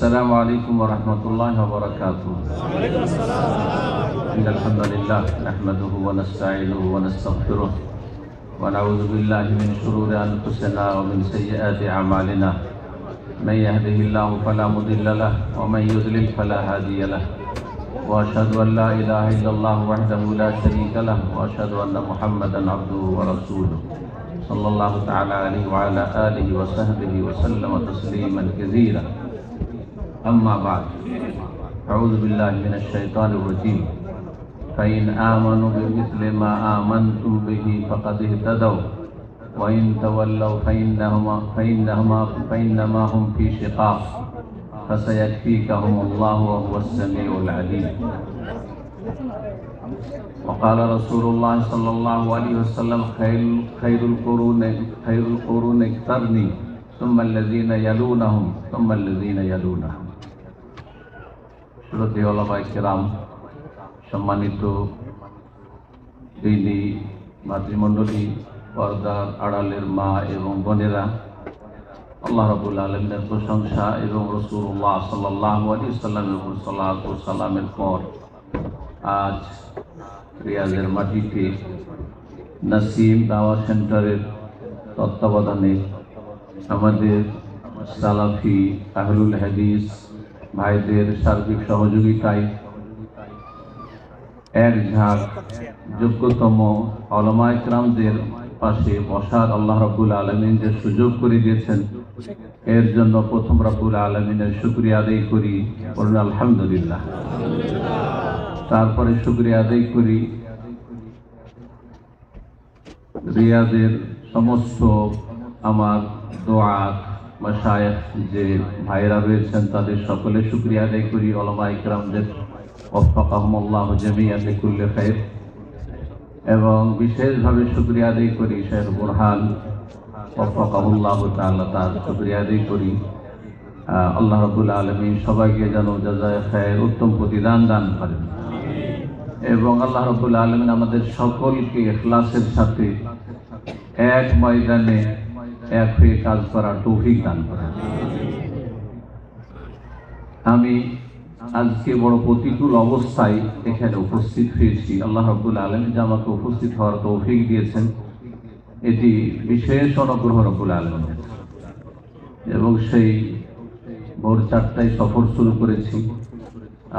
السلام عليكم ورحمة الله وبركاته. إن الحمد لله نحمده ونستعينه ونستغفره ونعوذ بالله من شرور أنفسنا ومن سيئات أعمالنا. من يهده الله فلا مضل له ومن يضلل فلا هادي له. وأشهد أن لا إله إلا الله وحده لا شريك له وأشهد أن محمدا عبده ورسوله صلى الله تعالى عليه وعلى آله وصحبه وسلم تسليما كثيرا. أما بعد، أعوذ بالله من الشيطان الرجيم. فإن آمنوا بمثل ما آمنتم به فقد اهتدوا وإن تولوا فإنما هم في شقاق فسيكفيكهم الله وهو السميع العليم. وقال رسول الله صلى الله عليه وسلم خير القرون اقترني ثم الذين يلونهم ثم الذين يلونهم. শ্রদ্ধেয় ওলামায়ে কেরাম, সম্মানিত দিনী মাতৃমণ্ডলী, পর্দার আড়ালের মা এবং বোনেরা, আল্লাহ রাব্বুল আলামিনের প্রশংসা এবং রাসূলুল্লাহ সাল্লাল্লাহু আলাইহি ওয়াসাল্লামের উপর সালাত ও সালামের পর আজ রিয়াজের মাটিতে নাসিম দাওয়া সেন্টারের তত্ত্বাবধানে আমাদের সালাফি আহলুল হাদিস ভাইদের সার্বিক সহযোগিতায় এক ঝাঁক যোগ্যতম উলামায়ে কেরামদের পাশে বসার আল্লাহ রাব্বুল আলামিন যে সুযোগ করে দিয়েছেন, এর জন্য প্রথম রাব্বুল আলামিনের শুকরিয়া আদায় করি, বলুন আলহামদুলিল্লাহ। তারপরে শুকরিয়া আদায় করি রিয়াদের সমস্ত আমার দোয়া মাশায়েখ যে ভাইরা রয়েছেন তাদের সকলে শুকরিয়া আদায় করি, উলামায়ে কেরামদের ওয়াফাকাহুমুল্লাহু জামিআন লিকুল্লি খায়র, এবং বিশেষভাবে শুকরিয়া আদায় করি শেখ বুরহান ওয়াফাকাহুল্লাহু তাআলা, তার শুকরিয়া আদায় করি। আল্লাহ রাব্বুল আলামিন সবাইকে যেন জাযায়ে খায়র উত্তম প্রতিদান দান করেন এবং আল্লাহ রাব্বুল আলামিন আমাদের সকলকে ইখলাসের সাথে এক ময়দানে এক হয়ে কাজ করার তৌফিক দান করেন। আমি আজকে বড় প্রতিকূল অবস্থায় এখানে উপস্থিত হয়েছি। আল্লাহ রাব্বুল আলামিন যে আমাকে উপস্থিত হওয়ার তৌফিক দিয়েছেন, এটি বিশেষ অনুগ্রহ রাব্বুল আলামিনের। এবং সেই ভোর 4টায় সফর শুরু করেছি।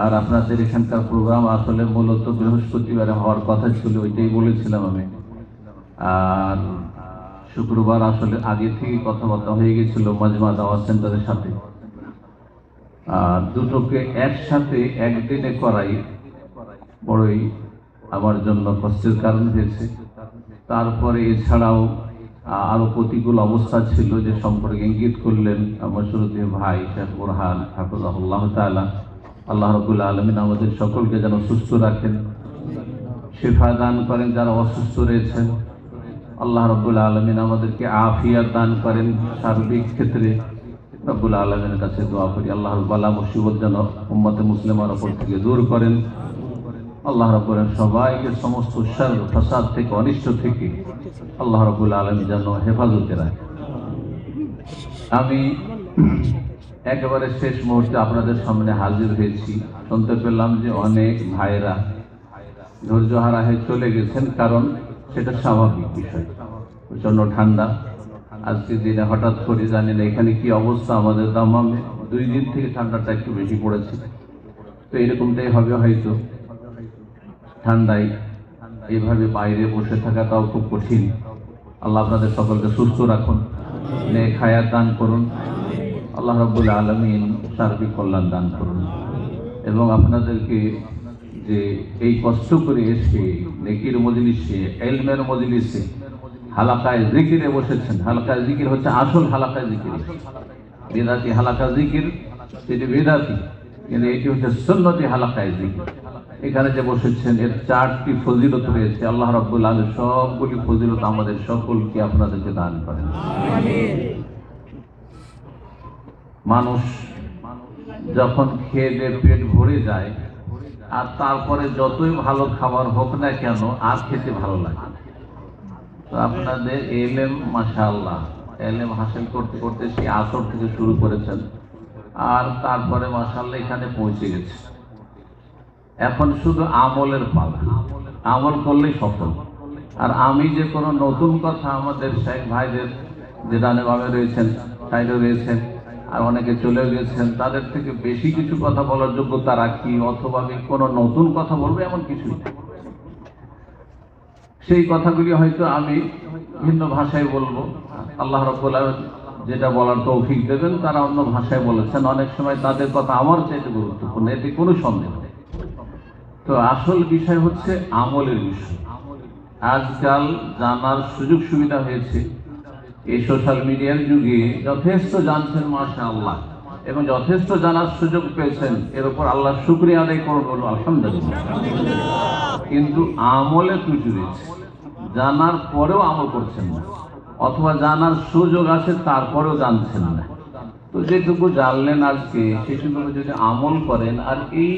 আর আপনাদের এখানকার প্রোগ্রাম আসলে মূলত বৃহস্পতিবারে হওয়ার কথা ছিল, ওইটাই বলেছিলাম আমি। আর শুক্রবার আসলে আগে থেকে কথাবার্তা হয়ে গেছিল মাজমা দাওয়া সেন্টারের সাথে। আর দুটোকে একসাথে একদিনে করাই বড়ই আমার জন্য কষ্টের কারণ হয়েছে। তারপরে এছাড়াও আরো প্রতিকূল অবস্থা ছিল, যে সম্পর্কে ইঙ্গিত করলেন আমার শ্রদ্ধেয় ভাই শেখ বুরহান হাফিজাহুল্লাহ তাআলা। আল্লাহ রাব্বুল আলামিন আমাদের সকলকে যেন সুস্থ রাখেন, শিফা দান করেন যারা অসুস্থ রয়েছেন। আল্লাহ রাব্বুল আলামিন আমাদেরকে আফিয়াত দান করেন সার্বিক ক্ষেত্রে। রাব্বুল আলামিনের কাছে দোয়া করি আল্লাহর বালা মুসিবত যেন উম্মতে মুসলিমার উপর থেকে দূর করেন। আল্লাহ রাব্বুল আলামিন সবাইকে সমস্ত শার ফাসাদ থেকে, অনিষ্ট থেকে আল্লাহ রাব্বুল আলামিন যেন হেফাজতে রাখেন। আমি একেবারে শেষ মুহূর্তে আপনাদের সামনে হাজির হয়েছি। শুনতে পেলাম যে অনেক ভাইরা ধৈর্য হারা হয়ে চলে গেছেন, কারণ সেটা স্বাভাবিক বিষয়। প্রচন্ড ঠান্ডা আজকের দিনে, হঠাৎ করে জানি না এখানে কি অবস্থা। আমাদের দামামে 2 দিন থেকে ঠান্ডাটা একটু বেশি পড়েছে, তো এরকমটাই হবে হয়তো। ঠান্ডায় এইভাবে বাইরে বসে থাকাটাও খুব কঠিন। আল্লাহ আপনাদের সকলকে সুস্থ রাখুন, নেক হায়াত দান করুন। আল্লাহ রাব্বুল আলামিন সার্বিক কল্যাণ দান করুন এবং আপনাদেরকে যে এই কষ্ট করে এসে নেকির মজলিসে, ইলমের মজলিসে, হালাকায়ে জিকিরে বসেছেন। হালাকায়ে জিকির হচ্ছে আসল হালাকায়ে জিকির। বেদাতি হালাকা জিকির সেটি বেদাতি, কিন্তু এটি হচ্ছে সুন্নতি হালাকায়ে জিকির। এখানে যে বসেছেন এর 4টি ফজিলত রয়েছে। আল্লাহ রাব্বুল আলামিন সবগুলি ফজিলত আমাদের সকলকে আপনাদেরকে দান করেন। আমিন। মানুষ যখন খেয়ে দিয়ে পেট ভরে যায়, আর তারপরে যতই ভালো খাবার হোক না কেন আর খেতে ভালো লাগে। তো আপনাদের ইলম মাশাআল্লাহ, ইলম হাসিল করতে করতে সেই আসর থেকে শুরু করেছেন। আর তারপরে মাশাআল্লাহ এখানে পৌঁছে গেছে। এখন শুধু আমলের পালা, আমল করলেই সফল। আর আমি যে কোনো নতুন কথা আমাদের শেখ ভাইদের যে ডানে বামে রয়েছেন, সাইডে রয়েছেন, আর অনেকে চলে গেছেন, তাদের থেকে বেশি কিছু কথা বলার যোগ্যতা রাখি অথবা আমি কোনো নতুন কথা বলবো এমন কিছুই না। সেই কথাগুলি হয়তো আমি ভিন্ন ভাষায় বলবো, আল্লাহ রাব্বুল আলামিন যেটা বলার তৌফিক দেবেন, তারা অন্য ভাষায় বলেছেন। অনেক সময় তাদের কথা আমার চাইতে গুরুত্বপূর্ণ, এতে কোনো সন্দেহ নেই। তো আসল বিষয় হচ্ছে আমলের বিষয়। আজকাল জানার সুযোগ সুবিধা হয়েছে, এই সোশ্যাল মিডিয়ার যুগে যথেষ্ট জানছেন মাশাআল্লাহ, এবং যথেষ্ট জানার সুযোগ পেয়েছেন, এর উপর আল্লাহ শুকরিয়া আদায় করব আলহামদুলিল্লাহ। কিন্তু আমলে ত্রুটি রয়েছে, জানার পরেও আমল করছেন না, অথবা জানার সুযোগ আছে তারপরেও জানছেন না। তো যেটুকু জানলেন আজকে সেটুকু যদি আমল করেন, আর এই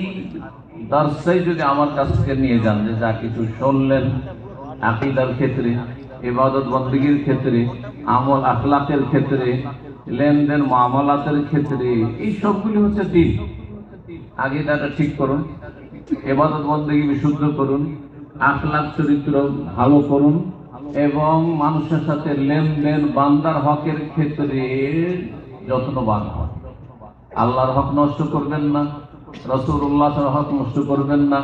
দার্সটাই যদি আমার কাছ থেকে নিয়ে যান, যে যা কিছু শুনলেন আকীদার ক্ষেত্রে, ইবাদত বন্দেগীর ক্ষেত্রে, আমল আখলাকের ক্ষেত্রে, লেনদেন মুআমালাতের ক্ষেত্রে, এই সবগুলি হচ্ছে দিন। আকীদাটা ঠিক করুন, ইবাদত বন্দেগী বিশুদ্ধ করুন, আখলাক চরিত্র ভালো করুন, এবং মানুষের সাথে লেনদেন বান্দার হকের ক্ষেত্রে যত্নবান হন। আল্লাহর হক নষ্ট করবেন না, রাসূলুল্লাহর হক নষ্ট করবেন না,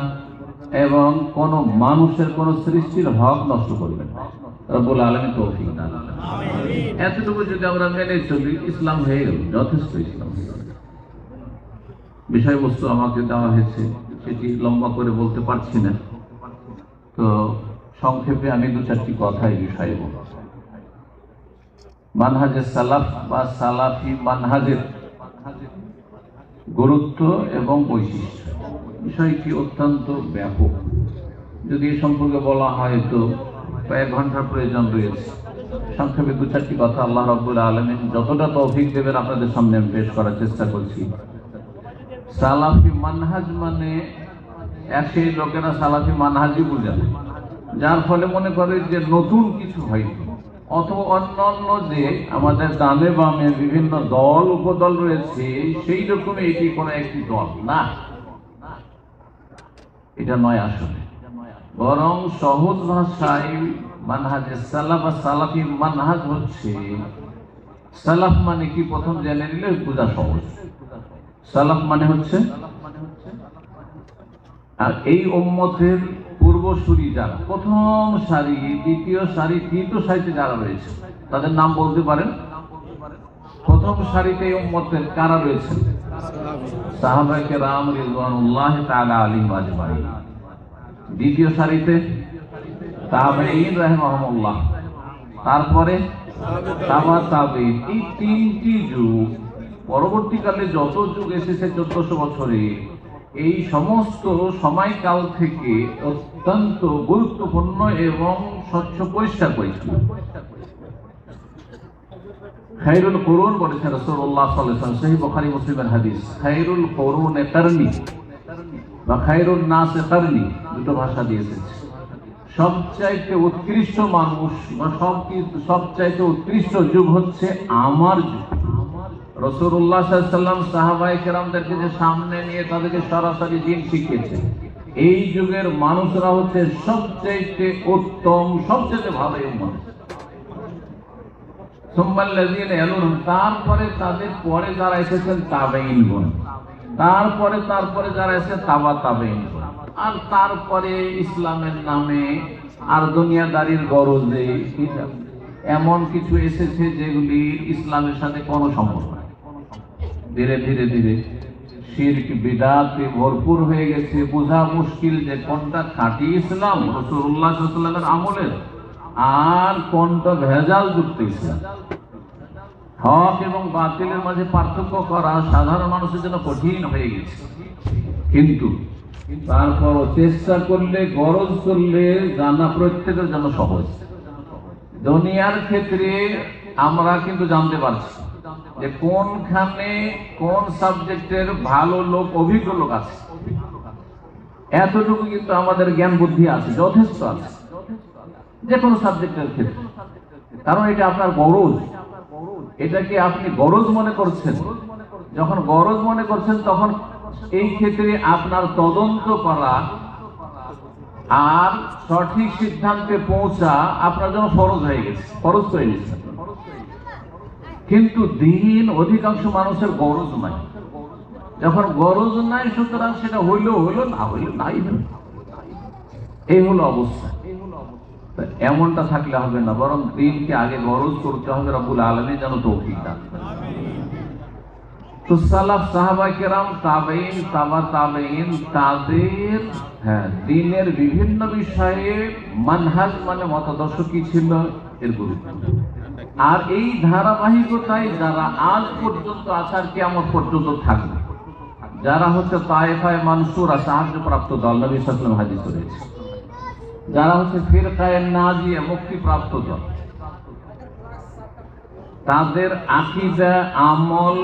এবং কোন মানুষের কোন সৃষ্টির হক নষ্ট করবেন না। রব্বুল আলামিন তৌফিক দান করেন। আমিন। এতটুকু যদি আমরা মেনে চলি, ইসলাম হয়ে গেল, যথেষ্ট ইসলাম। বিষয়বস্তু আমাকে দেওয়া হয়েছে, সেটি লম্বা করে বলতে পারছি না, তো সংক্ষেপে আমি দু চারটি কথা এই বিষয়ে বলব। মানহাজে সালাফ বা সালাফি মানহাজের গুরুত্ব এবং বৈশিষ্ট্য বিষয়টি অত্যন্ত ব্যাপক। যদি এ সম্পর্কে বলা হয় তো কয়েক ঘন্টার প্রয়োজন রয়েছে। সংক্ষেপে দু চারটি কথা আল্লাহ রাব্বুল আলামিন যতটা তৌফিক দেবেন আপনাদের সামনে আমি পেশ করার চেষ্টা করছি। সালাফি মানহাজ মানে সেই লোকেরা সালাফি মানহাজই বুঝে, যার ফলে মনে করে যে নতুন কিছু হয়নি, অথবা অন্যান্য যে আমাদের ডানে বামে বিভিন্ন দল উপদল রয়েছে সেই রকম এটি কোনো একটি দল না, এটা নয় আসলে। বরং সহজ ভাষায় মানহাজে সালাফ বা সালাফি মানহাজ হচ্ছে, সালাফ মানে কি প্রথম জেনে নিলে বোঝা সহজ। সালাফ মানে হচ্ছে, আর এই উম্মতের পূর্বসূরি যারা, প্রথম সারি, দ্বিতীয় সারি, তৃতীয় সারিতে যারা রয়েছে তাদের নাম বলতে পারেন? প্রথম সারিতে এই উম্মতের কারা রয়েছেন? সাহাবায়ে কেরাম রিদওয়ানুল্লাহি তাআলা আলাইহিম আজমাইন। দ্বিতীয় সারিতে তাবেঈন রাহিমাহুমুল্লাহ, তারপরে তাবা তাবেঈন। এই তিনটি যুগ, পরবর্তীকালে যত যুগ এসেছে 1400 বছরে, এই সমস্ত সময়কাল থেকে অত্যন্ত গুরুত্বপূর্ণ এবং স্বচ্ছ পরিষ্কার পরিচ্ছন্ন। খায়রুল কুরুন বলেছেন রাসূলুল্লাহ সাল্লাল্লাহু আলাইহি ওয়াসাল্লাম, সহিহ বুখারী মুসলিমের হাদিস। খায়রুল কুরুনে কারনি বা খায়রুন নাসে কারনি, দুটো ভাষা দিয়েছে। সবচাইতে উৎকৃষ্ট মানুষ বা সবচাইতে উৎকৃষ্ট যুগ হচ্ছে আমার যুগ। রাসূলুল্লাহ সাল্লাল্লাহু আলাইহি ওয়াসাল্লাম সাহাবায়ে কেরামদেরকে যে সামনে নিয়ে তাদেরকে সরাসরি দ্বীন শিখিয়েছেন, এই যুগের মানুষরা হচ্ছে সবচাইতে উত্তম, সবচাইতে ভালো উম্মত। সুম্মাল্লাযীনা ইয়ালুনহুম, তারপরে তাদের পরে যারা এসেছেন তাবেঈনগণ, তারপরে যারা এসেছে তাবা তাবেঈনগণ, আর তারপরে ইসলামের নামে আর দুনিয়াদারির গরজে এমন কিছু এসেছে যেগুলি ইসলামের সাথে কোনো সম্পর্ক নেই। ধীরে ধীরে ধীরে শিরক বিদআতে ভরপুর হয়ে গেছে, বোঝা মুশকিল যে কোনটা খাঁটি ইসলাম রাসূলুল্লাহ সাল্লাল্লাহু আলাইহি ওয়াসাল্লামের আমলের, আর কোনটা ভেজাল যুক্ত ইসলাম। হক এবং বাতিলের মাঝে পার্থক্য করা সাধারণ মানুষের জন্য কঠিন হয়ে গেছে। কিন্তু তারপর চেষ্টা করলে, গরজ করলে জানা প্রত্যেকের জন্য সহজ। দুনিয়ার ক্ষেত্রে আমরা কিন্তু জানতে পারছি যে কোনখানে কোন সাবজেক্টের ভালো লোক, অভিজ্ঞ লোক আছে, এতটুকু কিন্তু আমাদের জ্ঞান বুদ্ধি আছে, যথেষ্ট আছে যে কোনো সাবজেক্টের ক্ষেত্রে। কারণ এটা আপনার গরজ, এটাকে আপনি গরজ মনে করছেন, যখন গরজ মনে করছেন তখন এই ক্ষেত্রে আপনার তদন্ত করা আর সঠিক সিদ্ধান্তে পৌঁছা আপনার জন্য ফরজ হয়ে গেছে, ফরজ হয়ে গেছে। কিন্তু দিন অধিকাংশ মানুষের গরজ নাই। যখন গরজ নাই, সুতরাং সেটা হইলেও হইলো, না হইলো নাই হইলো, এই হলো অবস্থা। এমনটা থাকলে হবে না, বরং দিনকে আগে গরজ করতে হবে। রব্বুল আলামিন যেন তৌফিক দান করেন। তো সালাফ, সাহাবায়ে কেরাম, তাবেঈন, তাবা তাবেঈন, তাদের দ্বীনের বিভিন্ন বিষয়ে মানহাজ মানে মতাদর্শ কি ছিল, এর গুরুত্ব। আর এই ধারাবাহিকতায় যারা আজ পর্যন্ত আসার কিয়ামত পর্যন্ত থাকবে, যারা হচ্ছে তায়েফায়ে মানসুরা, সাহায্যপ্রাপ্ত দল, নবী সাল্লাল্লাহু আলাইহি ওয়াসাল্লাম হাদিস রয়েছে, যারা হচ্ছে ফিরকায়ে নাজিয়া, মুক্তিপ্রাপ্ত দল, তাদের আকীদা, আমল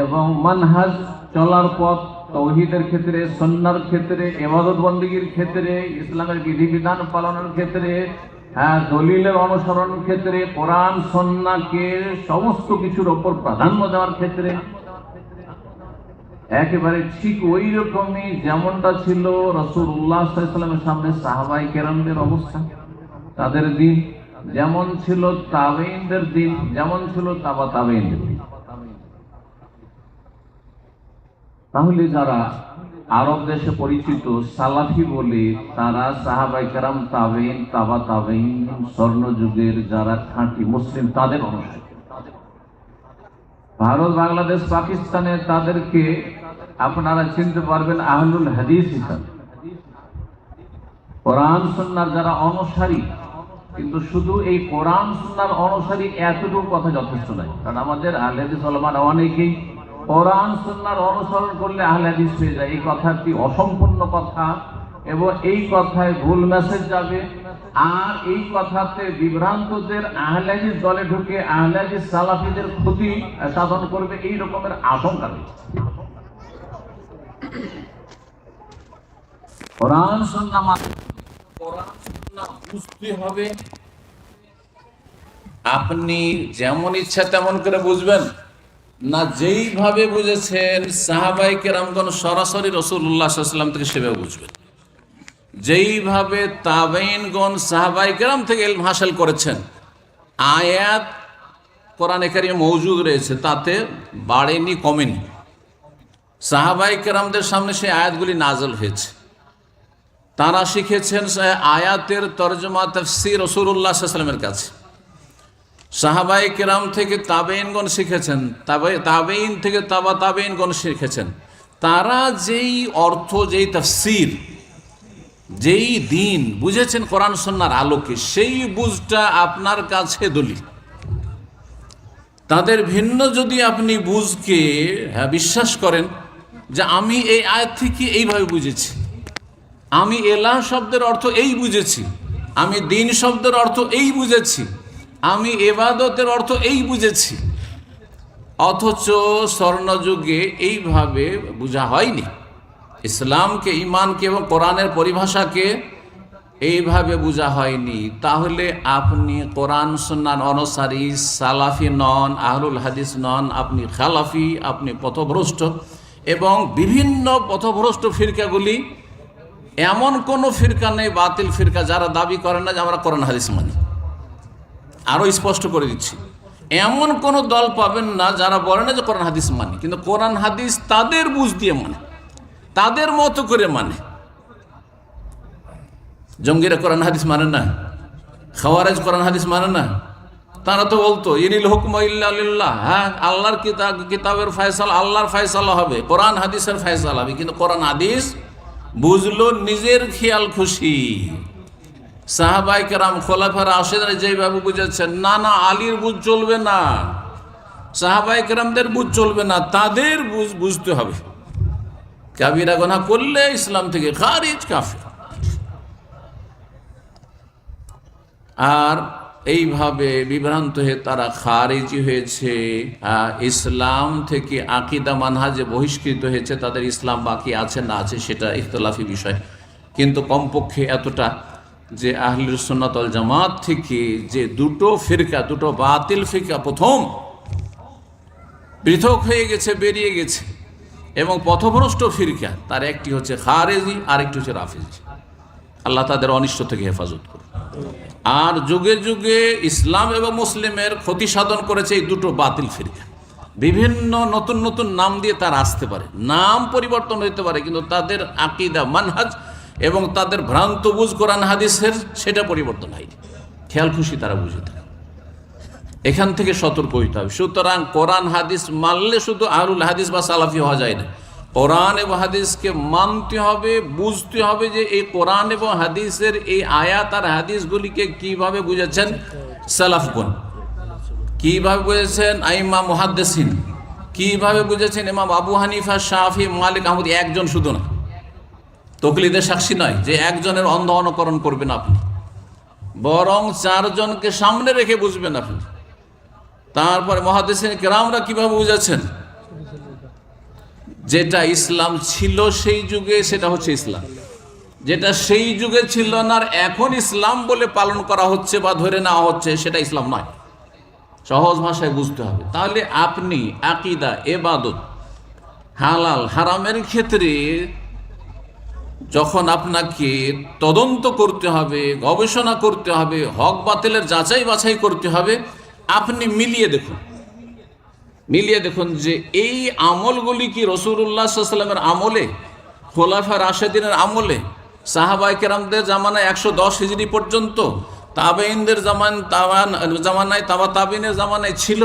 এবং মানহাজ, চলার পথ, তাওহীদের ক্ষেত্রে, সুন্নাহর ক্ষেত্রে, ইবাদত বন্দেগীর ক্ষেত্রে, ইসলামের বিধিবিধান পালনের ক্ষেত্রে, দলিলের অনুসরণের ক্ষেত্রে, কোরআন সুন্নাহকে সমস্ত কিছুর উপর প্রাধান্য দেওয়ার ক্ষেত্রে একেবারে ঠিক ওই রকমই যেমনটা ছিল রাসূলুল্লাহ সাল্লাল্লাহু আলাইহি ওয়াসাল্লামের সামনে সাহাবায়ে কেরামদের অবস্থা, তাদের দিন যেমন ছিল, তাবেঈনদের দিন যেমন ছিল, তাবা তাবেঈনদের দিন। তাহলে যারা আরব দেশে পরিচিত সালাফি বলে, তারা সাহাবায়ে কেরাম, তাবেঈন, তাবা তাবেঈন, স্বর্ণযুগের যারা খাঁটি মুসলিম, তাদের অনুসারী। ভারত, বাংলাদেশ, পাকিস্তানে তাদেরকে আপনারা চিনতে পারবেন আহলুল হাদিস হিসাবে, কোরআন সুন্নাহর যারা অনুসারী। কিন্তু শুধু এই কোরআন সুন্নাহর অনুসারী এতটুকু কথা যথেষ্ট নয়, কারণ আমাদের আহলে হাদিস ওলামারা অনেকেই কোরআন সুন্নাহর অনুসরণ করলে আহলে হাদিস হয়ে যায়। এই কথাটি অসম্পূর্ণ কথা এবং এই কথায় ভুল মেসেজ যাবে, আর এই কথাতে বিভ্রান্তদের আহলে হাদিস দলে ঢুকে আহলে হাদিস সালাফিদের ক্ষতি সাধন করবে, এই রকমের আশঙ্কা রয়েছে। কোরআন সুন্নাহ বুঝতে হবে, আপনি যেমন ইচ্ছা তেমন করে বুঝবেন না, যেইভাবে বুঝেছেন সাহাবায়ে কেরামগণ সরাসরি রাসূলুল্লাহ সাল্লাল্লাহু আলাইহি ওয়াসাল্লাম থেকে সেভাবে বুঝবেন। যেইভাবে তাবেঈনগণ সাহাবায়ে কেরাম থেকে ইলম হাসিল করেছেন, আয়াত কোরআনে কারিমে মওজুদ রয়েছে, তাতে বাড়েনি কমেনি। সাহাবায়ে কেরামদের সামনে সেই আয়াতগুলি নাযিল হয়েছে, তারা শিখেছেন আয়াতের তরজমা তাফসীর রাসূলুল্লাহ সাল্লাল্লাহু আলাইহি ওয়াসাল্লামের কাছে। সাহাবায়ে কেরাম থেকে তাবেঈনগণ শিখেছেন, তাবেঈন থেকে তাবা তাবেঈনগণ শিখেছেন। তারা যেই অর্থ, যেই তাফসীর, যেই দিন বুঝেছেন কোরআন সুন্নাহর আলোকে, সেই বুঝটা আপনার কাছে দলিল। তাদের ভিন্ন যদি আপনি বুঝকে বিশ্বাস করেন যে আমি এই আয়াত থেকে এইভাবে বুঝেছি, আমি এলাহ শব্দের অর্থ এই বুঝেছি, আমি দিন শব্দের অর্থ এই বুঝেছি, আমি ইবাদতের অর্থ এই বুঝেছি, অথচ স্বর্ণযুগে এইভাবে বোঝা হয়নি। ইসলামকে, ঈমানকে এবং কোরআনের পরিভাষাকে এইভাবে বোঝা হয়নি। তাহলে আপনি কোরআন সুন্নাহর অনুসারী সালাফি নন, আহলুল হাদিস নন, আপনি খালাফি, আপনি পথভ্রষ্ট। এবং বিভিন্ন পথভ্রষ্ট ফিরকাগুলি, এমন কোনো ফিরকা নেই বাতিল ফিরকা যারা দাবি করে না যে আমরা কোরআন হাদিস মানি। আরও স্পষ্ট করে দিচ্ছি, এমন কোনো দল পাবেন না যারা বলে না যে কোরআন হাদিস মানি, কিন্তু কোরআন হাদিস তাদের বুঝ দিয়ে মানে, তাদের মতো করে মানে। জঙ্গিরা কোরআন হাদিস মানে না, খাওয়ারেজ কোরআন হাদিস মানে না। তারা তো বলতো ইনিল হুকম ইল্লা লিল্লাহ, হ্যাঁ আল্লাহর কিতাবের ফয়সালা, আল্লাহর ফয়সালা হবে, কোরআন হাদিসের ফয়সালা হবে। কিন্তু কোরআন হাদিস বুঝলো নিজের খেয়াল খুশি। সাহাবায়ে কেরাম, খোলাফায়ে রাশিদিন যেইভাবে বুঝেছেন, না না আলীর বুঝ চলবে না, সাহাবায়ে কেরামদের বুঝ চলবে না, তাদের বুঝতে হবে। কাবিরা গুনাহ করলে ইসলাম থেকে খারিজ, কাফের। আর এইভাবে বিভ্রান্ত হয়ে তারা খারিজি হয়েছে, ইসলাম থেকে আকীদা মানহাজে বহিষ্কৃত হয়েছে। তাদের ইসলাম বাকি আছে না আছে সেটা ইখতিলাফি বিষয়, কিন্তু কমপক্ষে এতটা যে আহলুস সুন্নাত ওয়াল জামাত থেকে যে দুটো ফিরকা, দুটো বাতিল ফিরকা প্রথম পৃথক হয়ে গেছে, বেরিয়ে গেছে এবং পথভ্রষ্ট ফিরকা, তার একটি হচ্ছে খারেজি আর একটি হচ্ছে রাফিজি। আল্লাহ তাদের অনিষ্ট থেকে হেফাজত করুন। আর যুগে যুগে ইসলাম এবং মুসলিমের ক্ষতি সাধন করেছে এই দুটো বাতিল ফিরকা। বিভিন্ন নতুন নতুন নাম দিয়ে তারা আসতে পারে, নাম পরিবর্তন হতে পারে, কিন্তু তাদের আকীদা, মানহাজ এবং তাদের ভ্রান্ত বুঝ কোরআন হাদিসের সেটা পরিবর্তন হয়নি। খেয়াল খুশি তারা বুঝে থাকে। এখান থেকে সতর্ক হইতে হবে। সুতরাং কোরআন হাদিস মানলে শুধু আহলুল হাদিস বা সালাফি হওয়া যায় না। কোরআন এবং হাদিসকে মানতে হবে, বুঝতে হবে যে এই কোরআন এবং হাদিসের এই আয়াত আর হাদিসগুলিকে কিভাবে বুঝেছেন সালাফগণ, কিভাবে বুঝেছেন আইম্মা মুহাদ্দিসিন, কিভাবে বুঝেছেন ইমাম আবু হানিফা, শাফি, মালিক, আহমদ। একজন শুধু না, তকলিদের সাক্ষী নয় যে একজনের অন্ধ অনুকরণ করবেন আপনি, বরং চারজনকে সামনে রেখে বুঝবেন আপনি। তারপরে মুহাদ্দিসিন কেরামরা কিভাবে বুঝেছেন, যেটা ইসলাম ছিল সেই যুগে সেটা হচ্ছে ইসলাম, যেটা সেই যুগে ছিল না আর এখন ইসলাম বলে পালন করা হচ্ছে বা ধরে নেওয়া হচ্ছে সেটা ইসলাম নয়। সহজ ভাষায় বুঝতে হবে। তাহলে আপনি আকীদা, ইবাদত, হালাল হারামের ক্ষেত্রে যখন আপনাকে তদন্ত করতে হবে, গবেষণা করতে হবে, হক বাতিলের যাচাই বাছাই করতে হবে, আপনি মিলিয়ে দেখুন যে এই আমলগুলি কি রাসূলুল্লাহ সাল্লাল্লাহু আলাইহি ওয়াসাল্লামের আমলে, খোলাফা রাশেদিনের আমলে, সাহাবায়ে কেরামদের জামানায় 110 হিজরি পর্যন্ত, তাবেঈনদের জামানায়, তাবেঈনের জামানায় ছিল?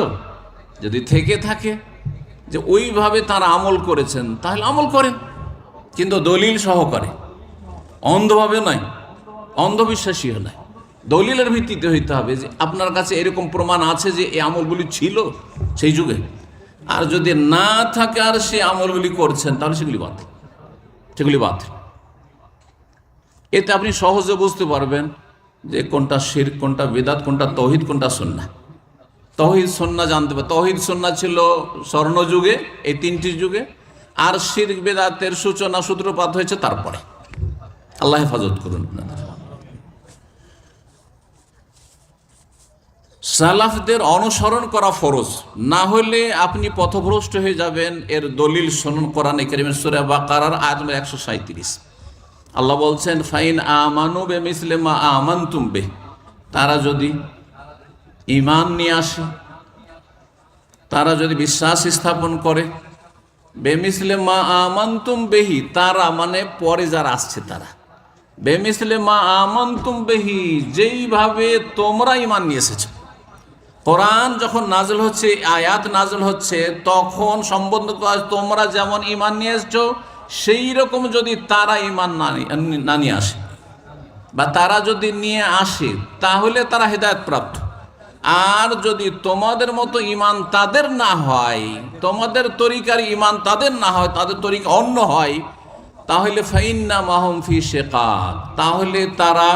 যদি থেকে থাকে যে ওইভাবে তারা আমল করেছেন, তাহলে আমল করেন, কিন্তু দলিল সহকারে, অন্ধভাবে নয়, অন্ধবিশ্বাসীও নয়। দলিলের ভিত্তিতে হইতে হবে যে আপনার কাছে এরকম প্রমাণ আছে যে এই আমলগুলি ছিল সেই যুগে। আর যদি না থাকে আর সে আমলগুলি করছেন, তাহলে সেগুলি বাতিল। এতে আপনি সহজে বুঝতে পারবেন যে কোনটা শিরক, কোনটা বিদআত, কোনটা তৌহিদ, কোনটা সুন্নাহ। তৌহিদ সুন্নাহ জানতে হবে। তৌহিদ সুন্নাহ ছিল স্বর্ণযুগে, এই তিনটি যুগে, আর শিরক বিদআতের সূচনা সূত্রপাত হয়েছে তারপরে। আল্লাহ হেফাজত করুন। সালাফদের অনুসরণ করা ফরজ, না হলে আপনি পথভ্রষ্ট হয়ে যাবেন। এর দলিল শুনুন কোরআনে কারীমের সূরা বাকারার আয়াত নম্বর 137। আল্লাহ বলছেন, ফাইন আমানু বিমিসলি মা আমানতুম বিহ, তারা যদি ঈমান নিয়ে আসে, তারা যদি বিশ্বাস স্থাপন করে, বিমিসলি মা আমানতুম বিহি, তারা মানে পরে যারা আসছে তারা, বিমিসলি মা আমানতুম বিহি, যেইভাবে তোমরা ঈমান নিয়ে এসেছো। কোরআন যখন নাযিল হচ্ছে, আয়াত নাযিল হচ্ছে, তখন সম্বন্ধ তোমরা যেমন ঈমান নিয়ে এসেছো সেই রকম যদি তারা ঈমান না নিয়ে আসে, বা তারা যদি নিয়ে আসে, তাহলে তারা হেদায়েত প্রাপ্ত। আর যদি তোমাদের মতো ঈমান তাদের না হয়, তোমাদের তরিকার ঈমান তাদের না হয়, তাদের তরিকা অন্য হয়, তাহলে ফাইন্না মাহুম ফি শিকাক, তাহলে তারা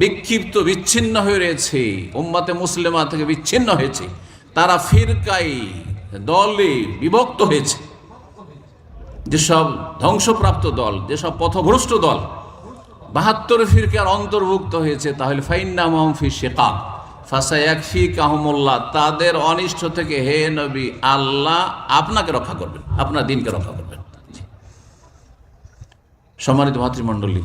বিক্ষিপ্ত, বিচ্ছিন্ন হয়ে রয়েছে, উম্মাতে মুসলিমা থেকে বিচ্ছিন্ন হয়েছে, তারা ফিরকায়, দলে বিভক্ত হয়েছে। যেসব ধ্বংসপ্রাপ্ত দল, যেসব পথভ্রষ্ট দল 72 ফিরকার অন্তর্ভুক্ত হয়েছে, তাহলে ফাইন্না মাহুম ফি শিকাক ফাসায়াকফিকাহুমুল্লাহ, তাদের অনিষ্ট থেকে হে নবী আল্লাহ আপনাকে রক্ষা করবেন, আপনার দিনকে রক্ষা করবেন। সম্মানিত ভাতৃমণ্ডলী,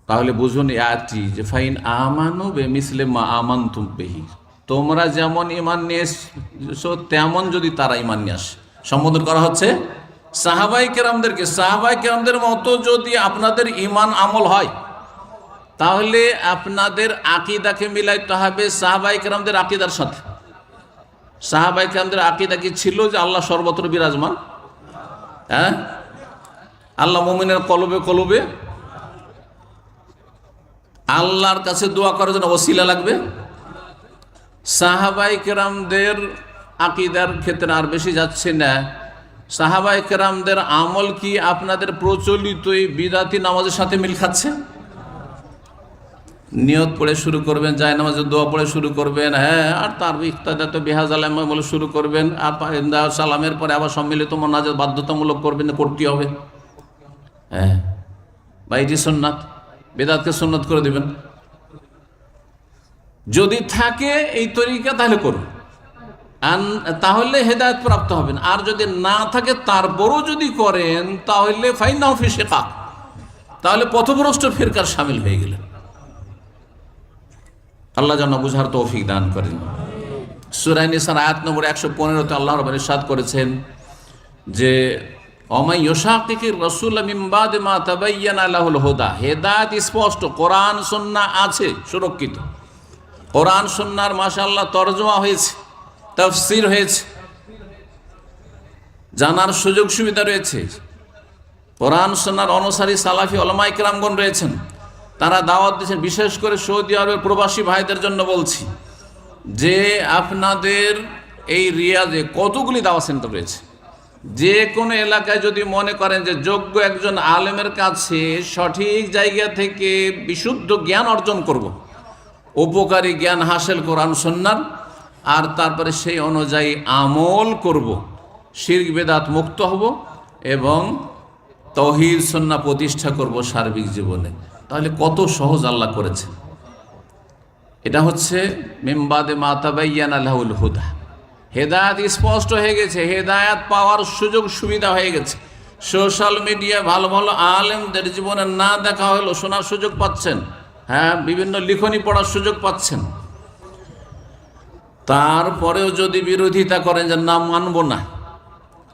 তাহলে বুঝুন এই আয়াতটি যে ফাইন আমানু বিমিসলি মা আমানতুম বিহি, তোমরা যেমন ঈমান নিয়ে এসেছো তেমন যদি তারা ঈমান নিয়ে আসে। সম্বোধন করা হচ্ছে সাহাবায়ে কেরামদেরকে। সাহাবায়ে কেরামদের মতো যদি আপনাদের ঈমান আমল হয়, তাহলে আপনাদের আকীদাকে মিলাইতে হবে সাহাবায়ে কেরামদের আকীদার সাথে। সাহাবায়ে কেরামদের আকীদা কি ছিল যে আল্লাহ সর্বত্র বিরাজমান? হ্যাঁ, আল্লাহ মুমিনের কলবে কলবে, আল্লাহর কাছে দোয়া করার জন্য ওসিলা লাগবে। সাহাবায়ে কেরামদের আকীদার ক্ষেত্রে আর বেশি যাচ্ছে না। সাহাবায়ে কেরামদের আমল কি আপনাদের প্রচলিত এই বিদআতি নামাজের সাথে মিল খাচ্ছে? নিয়ত পড়ে শুরু করবেন, জায় নামাজের দোয়া পড়ে শুরু করবেন, হ্যাঁ, আর তার ইক্তাদাত বিহাজাল বলে শুরু করবেন, আর সালামের পরে আবার সম্মিলিত মোনাজাত বাধ্যতামূলক করবেন, করতে হবে। হ্যাঁ, বা এটি সুন্নাত, বেদাতকে সুন্নাত করে দিবেন। যদি থাকে এই তরিকা তাহলে করুন, তাহলে হেদায়েত প্রাপ্ত হবেন। আর যদি না থাকে তারপরও যদি করেন তাহলে ফাইন্নাহু ফি শিকাক, তাহলে পথভ্রষ্ট ফিরকার শামিল হয়ে গেলেন। আল্লাহ যেন বুঝার তৌফিক দান করেন। সূরা নিসার আয়াত নম্বর 115-তে আল্লাহ রাব্বুল ইরশাদ করেছেন যে ওমাই ইউশাকিকির রাসূল মিন বাদি মা তাবায়্যানা লাহুল হুদা, হেদায়েত স্পষ্ট, কোরআন সুন্নাহ আছে সুরক্ষিত। কোরআন সুন্নাহর মাশাআল্লাহ তরজমা হয়েছে, তাফসীর হয়েছে, জানার সুযোগ সুবিধা রয়েছে। কোরআন সুন্নাহর অনুসারী সালাফি উলামায়ে কেরামগণ রয়েছেন, তারা দাওয়াত দিয়েছেন। বিশেষ করে সৌদি আরবের প্রবাসী ভাইদের জন্য বলছি যে আপনাদের এই রিয়াদে কতগুলি দাওয়াত সেন্টার রয়েছে। যে কোনো এলাকায় যদি মনে করেন যে যোগ্য একজন আলেমের কাছে সঠিক জায়গা থেকে বিশুদ্ধ জ্ঞান অর্জন করব, উপকারী জ্ঞান হাসিল কোরআন সুন্নাহর, আর তারপরে সেই অনুযায়ী আমল করব, শিরক বেদাত মুক্ত হব এবং তাওহীদ সুন্নাহ প্রতিষ্ঠা করব সার্বিক জীবনে, তাহলে কত সহজ আল্লাহ করেছে। এটা হচ্ছে মিন বাদি মা তাবায়্যানা লাহুল হুদা, হেদায়েত স্পষ্ট হয়ে গেছে, হেদায়েত পাওয়ার সুযোগ সুবিধা হয়ে গেছে। সোশ্যাল মিডিয়া ভালো ভালো আলেমদের জীবনে না দেখা হলো শোনার সুযোগ পাচ্ছেন, হ্যাঁ, বিভিন্ন লিখনি পড়ার সুযোগ পাচ্ছেন। তারপরেও যদি বিরোধিতা করেন যে না মানব না,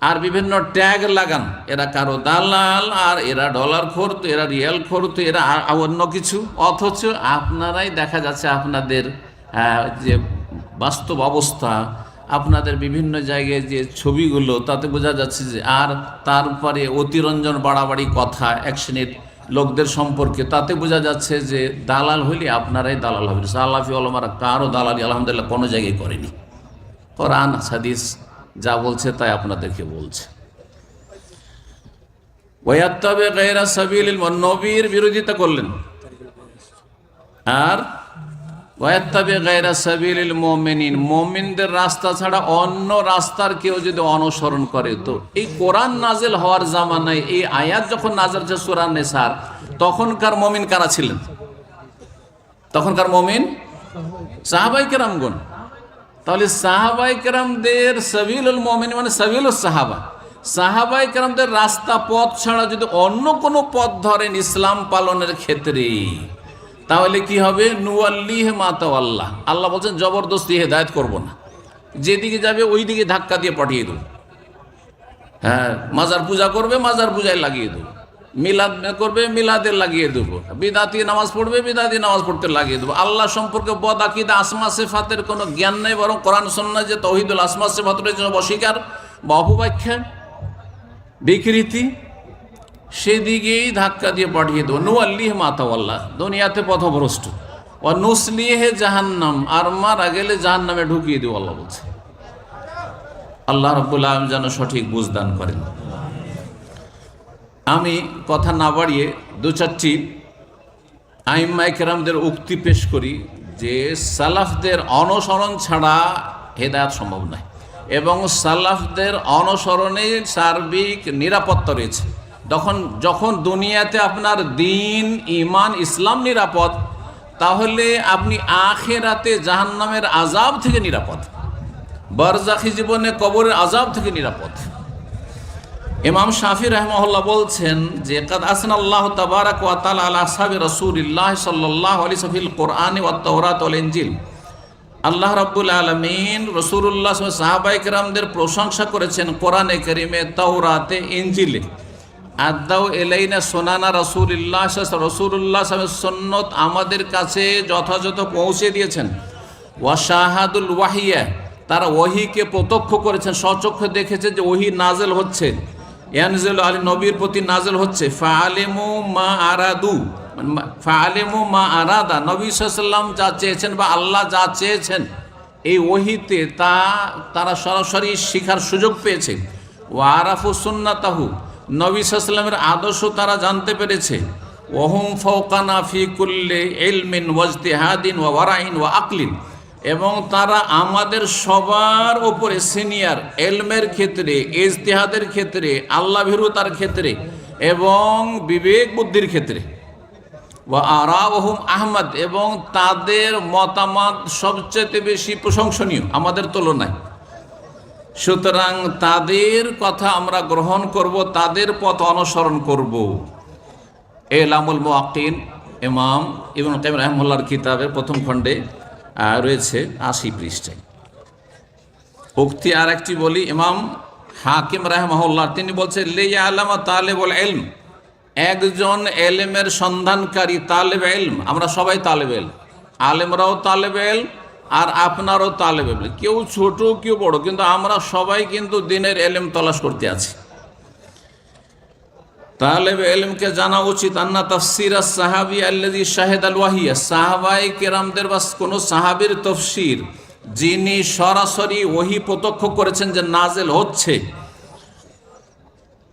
আর বিভিন্ন ট্যাগ লাগান, এরা কারো দালাল, আর এরা ডলার খোর, তো এরা রিয়াল খোর, তো এরা অন্য কিছু, অথচ আপনারাই দেখা যাচ্ছে আপনাদের যে বাস্তব অবস্থা, আপনাদের বিভিন্ন জায়গায় যে ছবিগুলো, তাতে বোঝা যাচ্ছে যে, আর তারপরে অতিরঞ্জন বাড়াবাড়ি কথা এক শ্রেণীর লোকদের সম্পর্কে, তাতে বোঝা যাচ্ছে যে দালাল হইলে আপনারাই দালাল হবেন। সালাফি উলামারা কারো দালালি আলহামদুলিল্লাহ কোনো জায়গায় করেনি। কোরআন হাদিস যা বলছে তাই আপনাদেরকে বলছে। ওয়ায়াত্তাবি গায়রা সাবিলিল, নবীর বিরোধিতা করলেন, আর ওয়াত্তাবি গায়রা সাবিলিল মুমিনিন, মুমিনদের রাস্তা ছাড়া অন্য রাস্তার কেউ যদি অনুসরণ করে। তো এই কোরআন নাজিল হওয়ার জামানায় এই আয়াত যখন নাজিল হচ্ছে সূরা নিসার, তখনকার মুমিন কারা ছিলেন? তখনকার মুমিন সাহাবায়ে কেরামগণ। তাহলে সাহাবায়ে কেরামদের সাবিলুল মুমিন মানে সাবিলুস সাহাবা, সাহাবায়ে কেরামদের রাস্তা পথ ছাড়া যদি অন্য কোনো পথ ধরেন ইসলাম পালনের ক্ষেত্রে, তাহলে কি হবে? নুয়াল্লিহি মা তাওয়াল্লাহ, আল্লাহ বলছেন জবরদস্তি হেদায়েত করব না, যেদিকে যাবে ওই দিকে ধাক্কা দিয়ে পাঠিয়ে দেব। হ্যাঁ, মাজার পূজা করবে, মাজার পূজায় লাগিয়ে দেবো, মিলাদ করবে, মিলাদে লাগিয়ে দেবো, বিদাতি নামাজ পড়বে, বিদাতি নামাজ পড়তে লাগিয়ে দেবো। আল্লাহ সম্পর্কে বদ আকীদা, আসমা সিফাতের কোনো জ্ঞান নেই, বরং কোরআন সুন্নাহ যে তাওহীদুল আসমা সিফাত রয়েছে অস্বীকার বা অপব্যাখ্যা বিকৃতি, সেদিকেই ধাক্কা দিয়ে পাঠিয়ে দেবো। নুয়াল্লিহি মা তাওয়াল্লাহ, দুনিয়াতে পথভ্রষ্ট, ও নুসলিহি জাহান্নাম, আর মারা গেলে জাহান্নামে ঢুকিয়ে দেবো আল্লাহ বলছে। আল্লাহ রাব্বুল আলামিন যেন সঠিক বুঝ দান করেন। আমি কথা না বাড়িয়ে দু চারটি আইম্মায়ে কেরামদের উক্তি পেশ করি যে সালাফদের অনুসরণ ছাড়া হেদায়েত সম্ভব নয়, এবং সালাফদের অনুসরণে সার্বিক নিরাপত্তা রয়েছে। যখন দুনিয়াতে আপনার দিন, ঈমান, ইসলাম নিরাপদ, তাহলে আপনি আখিরাতে জাহান্নামের আযাব থেকে নিরাপদ, বারজাখী জীবনে কবরের আযাব থেকে নিরাপদ। ইমাম শাফি রাহিমাহুল্লাহ বলছেন যে কাদ আসনাল্লাহু তাবারাকা ওয়া তাআলা আলা আসহাবি রাসূলিল্লাহ সাল্লাল্লাহু আলাইহি ওয়াসাল্লাম ফিল কোরআনি ওয়াত তাওরাত ওয়াল ইনজিল, আল্লাহ রাব্বুল আলামিন রাসূলুল্লাহ সাহাবায়ে কেরামদের প্রশংসা করেছেন কোরআনে কারীমে, তাওরাতে, ইনজিলে। আদাউ ইলাইনা সুনানা রাসূলিল্লাহ, রাসূলুল্লাহ সুন্নত আমাদের কাছে যথাযথ পৌঁছে দিয়েছেন। ওয়া শাহাদুল ওয়াহিয়া, তারা ওহীকে প্রত্যক্ষ করেছেন, স্বচক্ষে দেখেছে যে ওহী নাজিল হচ্ছে, ইয়ানজিল আলী নবীর প্রতি নাজিল হচ্ছে। ফাআলিমু মা আরাদু, ফাআলিমু মা আরাদা, নবী সাল্লাল্লাহু আলাইহি ওয়াসাল্লাম যা চেয়েছেন বা আল্লাহ যা চেয়েছেন এই ওহীতে তারা সরাসরি শিখার সুযোগ পেয়েছে। ওয়া আরাফু সুন্নাতাহু, নবী সাল্লাল্লাহু আলাইহি ওয়াসাল্লামের আদর্শ তারা জানতে পেরেছে। ওয়াহুম ফাওকানা ফি কুল্লি ইলমিন ওয়াজতিহাদিন ওয়া ওয়ারাইন ওয়া আকলিন, এবং তারা আমাদের সবার উপরে সিনিয়র, এলমের ক্ষেত্রে, ইজতিহাদের ক্ষেত্রে, আল্লাহ ভীরুতার ক্ষেত্রে এবং বিবেক বুদ্ধির ক্ষেত্রে। ওয়া আরাউহুম আহমদ, এবং তাদের মতামত সবচেয়ে বেশি প্রশংসনীয় আমাদের তুলনায়। সুতরাং তাদের কথা আমরা গ্রহণ করব, তাদের পথ অনুসরণ করব। এলামুল মুওয়াক্কিন ইমাম ইবনে কাইয়িম রাহিমাহুল্লাহর কিতাবের প্রথম খণ্ডে রয়েছে 80 পৃষ্ঠায়। উক্তি আর একটি বলি, ইমাম হাকিম রাহিমাহুল্লাহ তিনি বলছেন লিয়ালামা তালিবুল ইলম, একজন এলেমের সন্ধানকারী তালেব ইলম, আমরা সবাই তালেব ইলম, আলেমরাও তালেব ইলম আর আপনারও তালেব ইলম, কেউ ছোট কেউ বড়, কিন্তু আমরা সবাই কিন্তু দ্বীনের ইলম তলাশ করতে আছি। তালেব ইলমকে জানা উচিত আন্না তাফসির আস-সাহাবী আল্লাযী শাহিদাল ওয়াহিয়া, সাহাবায়ে কেরামদের বা কোন সাহাবীর তাফসীর যিনি সরাসরি ওহী প্রত্যক্ষ করেছেন যে নাজিল হচ্ছে।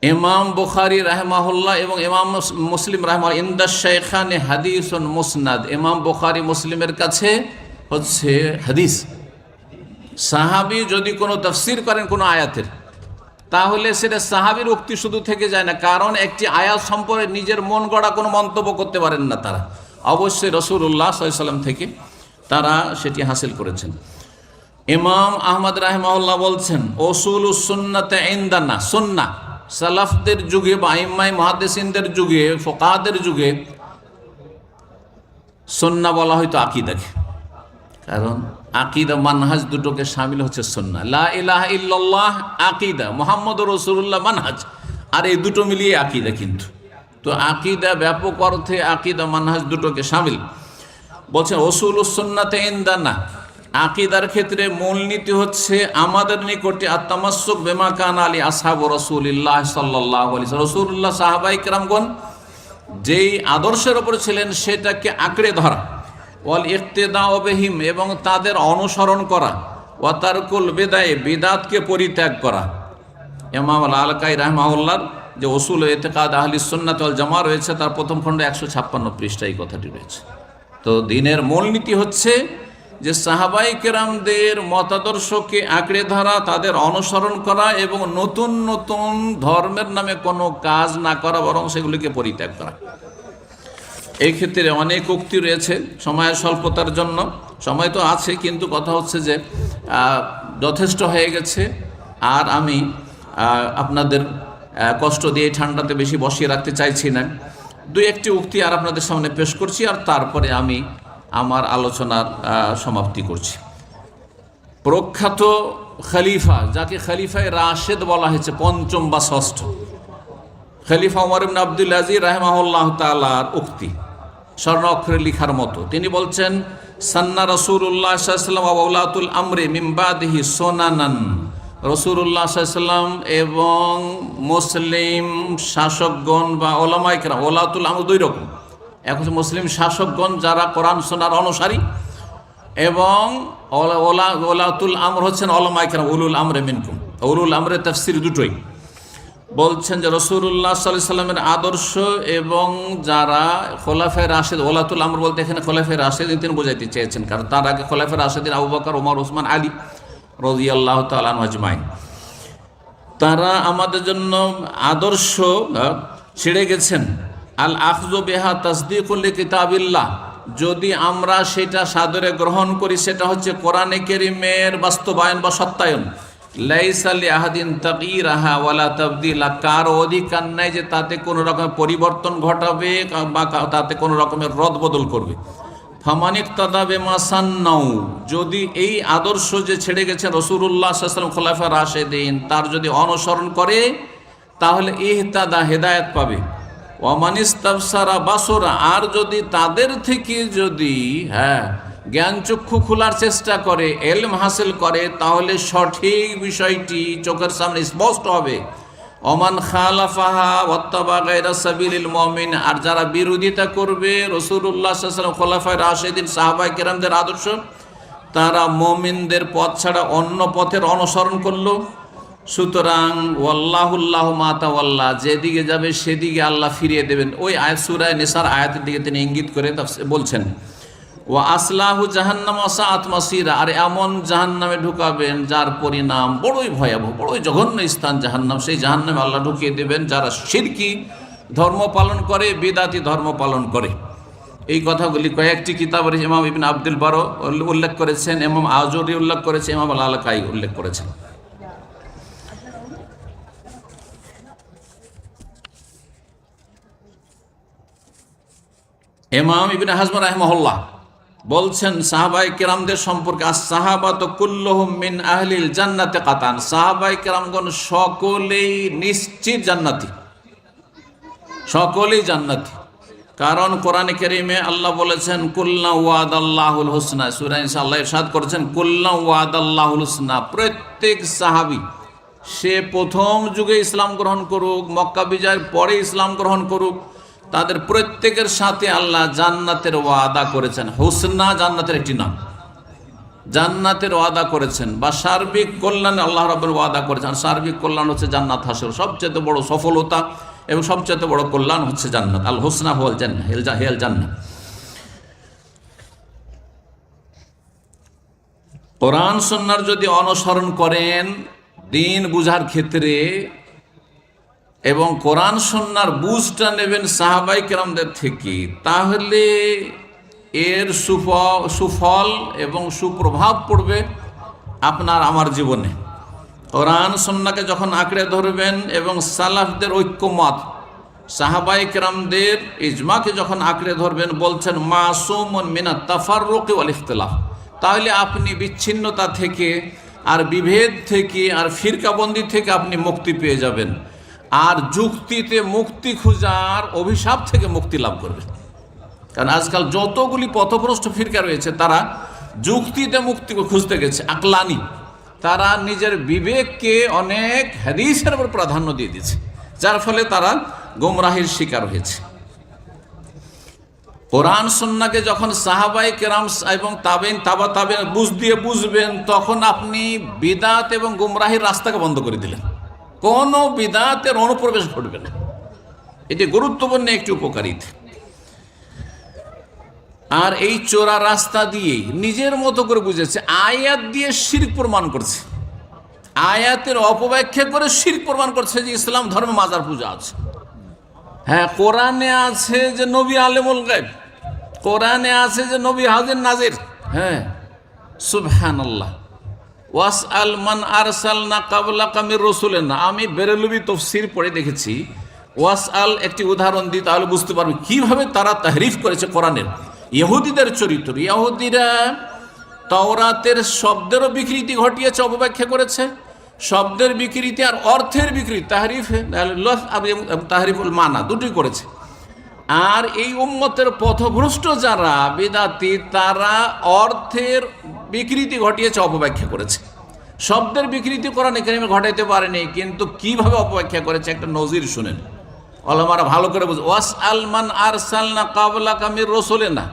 ইমাম বুখারী রাহিমাহুল্লাহ এবং ইমাম মুসলিম রাহিমাহুল্লাহ ইনদা শাইখানি হাদিসুন মুসনাদ, ইমাম বুখারী মুসলিমের কাছে হচ্ছে হাদিস। সাহাবী যদি কোনো তাফসীর করেন কোনো আয়াতের, তাহলে সেটা সাহাবীর উক্তি শুধু থেকে যায় না, কারণ একটি আয়াত সম্পর্কে নিজের মন গড়া কোনো মন্তব্য করতে পারেন না তারা, অবশ্যই রাসূলুল্লাহ সাল্লাল্লাহু আলাইহি ওয়াসাল্লাম থেকে তারা সেটি হাসিল করেছেন। ইমাম আহমদ রাহিমাহুল্লাহ বলছেন উসুলুস সুন্নাতে ইনদানা, সুন্নাহ সালাফদের যুগে বা আইম্মায়ে মুহাদ্দিসিনদের যুগে, ফুকাহাদের যুগে সুন্নাহ বলা হয়তো আকীদাকে, কারণ আকীদা মানহাজ দুটোকে শামিল হচ্ছে সুন্নাহ। লা ইলাহা ইল্লাল্লাহ আকীদা, মুহাম্মদুর রাসূলুল্লাহ মানহাজ, আর এই দুটো মিলিয়ে আকীদা। কিন্তু তো আকীদা ব্যাপক অর্থে আকীদা মানহাজ দুটোকে শামিল। বলছেন উসুলুস সুন্নাতে ইনদানা, আকীদার ক্ষেত্রে মূলনীতি হচ্ছে আমাদের নিকটে আত-তামাসসুক বিমা কানা আলী আসহাবু রাসূলিল্লাহ সাল্লাল্লাহু আলাইহি ওয়াসাল্লাম, রাসূলুল্লাহ সাহাবায়ে কেরামগণ যেই আদর্শের উপর ছিলেন সেটাকে আঁকড়ে ধরা, ওয়াল ইক্তিদাউ বিহিম, এবং তাদের অনুসরণ করা, ওয়া তারকুল বিদায়, বিদাতকে পরিত্যাগ করা। ইমাম আল-আলকাই রাহিমাহুল্লাহর যে উসুল ইতিকাদ আহলিস সুন্নাত ওয়াল জামাআহ রয়েছে তার প্রথম খণ্ডে 156 পৃষ্ঠায় এই কথাটি রয়েছে। তো দ্বীনের মূলনীতি হচ্ছে যে সাহাবায়ে কেরামদের মতাদর্শকে আঁকড়ে ধরা, তাদের অনুসরণ করা এবং নতুন নতুন ধর্মের নামে কোনো কাজ না করা, বরং সেগুলিকে পরিত্যাগ করা। এই ক্ষেত্রে অনেক উক্তি রয়েছে, সময়ের স্বল্পতার জন্য, সময় তো আছে কিন্তু কথা হচ্ছে যে যথেষ্ট হয়ে গেছে, আর আমি আপনাদের কষ্ট দিয়ে ঠান্ডাতে বেশি বসিয়ে রাখতে চাইছি না। দুই একটি উক্তি আর আপনাদের সামনে পেশ করছি, আর তারপরে আমি আমার আলোচনার সমাপ্তি করছি। প্রখ্যাত খলিফা, যাকে খলিফায়ে রাশেদ বলা হয়েছে, পঞ্চম বা ষষ্ঠ খলিফা ওমর ইবনে আব্দুল আজিজ রাহিমাহুল্লাহ তাআলার উক্তি স্বর্ণ অক্ষরে লিখার মতো। তিনি বলছেন সান্না রাসূলুল্লাহ সাল্লাল্লাহু আলাইহি ওয়াসাল্লাম ওয়া উলাতুল আমরি মিন বাদিহি সুনানান, রাসূলুল্লাহ সাল্লাল্লাহু আলাইহি ওয়াসাল্লাম এবং মুসলিম শাসকগণ বা উলামায়ে কেরাম, উলাতুল আমর দুই রকম, এক হচ্ছে মুসলিম শাসকগণ যারা কোরআন সুন্নাহর অনুসারী, এবং ওলাতুল আমর হচ্ছেন উলামায়ে কেরাম, উলুল আমরে মিনকুম। উলুল আমরের তাফসীর দুটোই। বলছেন যে রাসূলুল্লাহ সাল্লাল্লাহু আলাইহি ওয়াসাল্লামের আদর্শ এবং যারা খোলাফায়ে রাশিদ, ওলাতুল আমর বলতে এখানে খোলাফায়ে রাশিদিন তিনি বোঝাইতে চেয়েছেন, কারণ তার আগে খোলাফায়ে রাশিদিন আবু বকর, ওমর, ওসমান, আলী রাদিয়াল্লাহু তাআলা আনহুম আজমাইন, তারা আমাদের জন্য আদর্শ ছেড়ে গেছেন। আল আখযু বিহা তাসদীকুল লিকিতাবিল্লাহ, যদি আমরা সেটা সাদরে গ্রহণ করি সেটা হচ্ছে কোরআনে কারীমের বাস্তবায়ন বা সত্যায়ন। লাইসা লিআহাদিন তাগয়িরাহা ওয়ালা তাবদীলা, কারো অধিকার নাই যে তাতে কোনো রকমের পরিবর্তন ঘটাবে বা তাতে কোনো রকমের রদবদল করবে। ফামান ইক্তাদা বিমা সান্নাউ, যদি এই আদর্শ যে ছেড়ে গেছেন রাসূলুল্লাহ সাল্লাল্লাহু আলাইহি ওয়াসাল্লাম খোলাফায়ে রাশিদিন, তার যদি অনুসরণ করে তাহলে ইহতাদা, হেদায়েত পাবে। ওয়ামান ইস্তাবসারা বাসরা, আর যদি তাদের থেকে যদি জ্ঞান চক্ষু খোলার চেষ্টা করে, ইলম হাসিল করে, তাহলে সঠিক বিষয়টি চোখের সামনে স্পষ্ট হবে। ওমান খালাফাহা ওয়াত্তাবা গায়রা সাবিলিল মুমিন, আর যারা বিরোধিতা করবে রাসূলুল্লাহ সাল্লাল্লাহু আলাইহি ওয়াসাল্লাম খোলাফায়ে রাশিদিন সাহাবায়ে কেরামদের আদর্শ, তারা মুমিনদের পথ ছাড়া অন্য পথের অনুসরণ করলো। সুতরাং ওয়াল্লাহুল্লাহু মা তাওয়াল্লা, যেদিকে যাবে সেদিকে আল্লাহ ফিরিয়ে দেবেন। ওই আয়াত সূরা নিসার আয়াতের দিকে তিনি ইঙ্গিত করে বলছেন ওয়া আসলাহু জাহান্নাম ওয়া সাআত মাসিরা, আর এমন জাহান্নামে ঢুকাবেন যার পরিণাম বড়ই ভয়াবহ, বড়ই জঘন্য স্থান জাহান্নাম। সেই জাহান্নামে আল্লাহ ঢুকিয়ে দেবেন যারা শিরকি ধর্ম পালন করে, বিদাতি ধর্ম পালন করে। এই কথাগুলি কয়েকটি কিতাবের ইমাম ইবনে আব্দুল বারো উল্লেখ করেছেন, ইমাম আজুরি উল্লেখ করেছেন, ইমাম আল-আলকাই উল্লেখ করেছেন। ইমাম ইবনে হাজম রাহিমাহুল্লাহ বলছেন সাহাবায়ে কেরামদের সম্পর্কে, আস-সাহাবাতু কুল্লুহুম মিন আহলিল জান্নাতি কাতান, সাহাবায়ে কেরামগণ সকলেই নিশ্চিত জান্নাতি, সকলেই জান্নাতি। কারণ কোরআনে কারীমে আল্লাহ বলেছেন কুল্লা ওয়াদাল্লাহুল হুসনা, সূরা নিসা আল্লাহ ইরশাদ করেছেন কুল্লা ওয়াদাল্লাহুল হুসনা, প্রত্যেক সাহাবী সে প্রথম যুগে ইসলাম গ্রহণ করুক, মক্কা বিজয়ের পরে ইসলাম গ্রহণ করুক, তাদের প্রত্যেকের সাথে আল্লাহ জান্নাতের ওয়াদা করেছেন। হুসনা জান্নাতের একটি নাম, জান্নাতের ওয়াদা করেছেন বা সার্বিক কল্যাণ আল্লাহ রাব্বুল ওয়াদা করেছেন। আর সার্বিক কল্যাণ হচ্ছে জান্নাত হাসিল, সবচেয়ে বড় সফলতা এবং সবচেয়ে বড় কল্যাণ হচ্ছে জান্নাত। আল হুসনা হুয়াল জান্নাহ, হিয়াল জান্নাহ। কোরআন সুন্নাহর যদি অনুসরণ করেন দিন বুঝার ক্ষেত্রে এবং কোরআন সুন্নাহর বুঝটা নেবেন সাহাবায়ে কেরামদের থেকে, তাহলে এর সুফল এবং সুপ্রভাব পড়বে আপনার আমার জীবনে। কোরআন সুন্নাহকে যখন আঁকড়ে ধরবেন এবং সালাফদের ঐক্যমত, সাহাবায়ে কেরামদের ইজমাকে যখন আঁকড়ে ধরবেন, বলছেন মাসুমুন মিনাত তাফাররুক ওয়াল ইখতিলাফ, তাহলে আপনি বিচ্ছিন্নতা থেকে আর বিভেদ থেকে আর ফিরকাবন্দি থেকে আপনি মুক্তি পেয়ে যাবেন, আর যুক্তিতে মুক্তি খোঁজার অভিশাপ থেকে মুক্তি লাভ করবেন। কারণ আজকাল যতগুলি পথভ্রষ্ট ফিরকা রয়েছে তারা যুক্তিতে মুক্তি খুঁজতে গেছে, আকলানি, তারা নিজের বিবেককে অনেক হাদিসের উপর প্রাধান্য দিয়ে দিয়েছে, যার ফলে তারা গোমরাহির শিকার হয়েছে। কোরআন সুন্নাহকে যখন সাহাবায়ে কেরাম এবং তাবেইন তাবা তাবেইন বুঝ দিয়ে বুঝবেন, তখন আপনি বিদাত এবং গোমরাহির রাস্তাকে বন্ধ করে দিলেন, কোনো বিদাতের অনুপ্রবেশ ঘটবে না। এটি গুরুত্বপূর্ণ একটি উপকারিতা। আর এই চোরা রাস্তা দিয়ে নিজের মতো করে বুঝেছে, আয়াত দিয়ে শিরক প্রমাণ করছে, আয়াতের অপব্যাখ্যা করে শিরক প্রমাণ করছে যে ইসলাম ধর্মে মাজার পূজা আছে। হ্যাঁ, কোরআনে আছে যে নবী আলেমুল গায়ব, কোরআনে আছে যে নবী হাজির নাজির। হ্যাঁ, সুবহানাল্লাহ। ওয়াসআল মান আরসালনা ক্বাবলাকা মির রাসূলিনা, আমি বেরেলভী তাফসীর পড়ে দেখেছি। ওয়াসআল একটি উদাহরণ দিই, তাহলে বুঝতে পারবে কিভাবে তারা তাহরিফ করেছে কোরআনের। ইহুদিদের চরিত্র, ইহুদিরা তাওরাতের শব্দেরও বিকৃতি ঘটিয়েছে, অপব্যাখ্যা করেছে, শব্দের বিকৃতি আর অর্থের বিকৃতি, তাহরিফুল মানা দুটোই করেছে। আর এই উম্মতের পথভ্রষ্ট যারা বিদাতি, তারা অর্থের বিকৃতি ঘটিয়েছে, অপব্যাখ্যা করেছে। শব্দের বিকৃতি কোরআনে কারিমে ঘটাইতে পারেনি, কিন্তু কিভাবে অপব্যাখ্যা করেছে একটা নজির শুনেন, ওলামারা ভালো করে বুঝে। ওয়াসআল মান আরসালনা ক্বাবলাকা মির রাসূলিনা,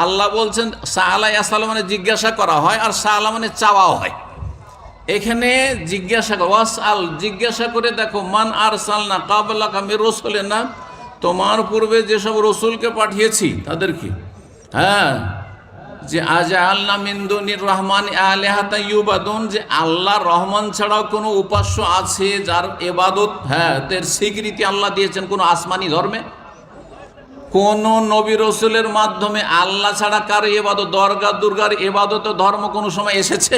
আল্লাহ বলছেন সাআলা ইয়াসআলু মানে জিজ্ঞাসা করা হয়, আর সাআলা মানে চাওয়াও হয়। এখানে জিজ্ঞাসা ওয়াসআল, জিজ্ঞাসা করে দেখো, মান আরসালনা ক্বাবলাকা মির রাসূলিনা, তোমার পূর্বে যেসব রসুলকে পাঠিয়েছি তাদের কি, হ্যাঁ, যে আজআলনা মিন দুনির রহমান আলিহাতা ইউবাদুন, যে আল্লাহ রহমান ছাড়াও কোনো উপাস্য আছে যার ইবাদত, হ্যাঁ, এর স্বীকৃতি আল্লাহ দিয়েছেন কোনো আসমানি ধর্মে? কোন নবী রসুলের মাধ্যমে আল্লাহ ছাড়া কার ইবাদত, দরগা দুর্গার ইবাদত ধর্ম কোনো সময় এসেছে?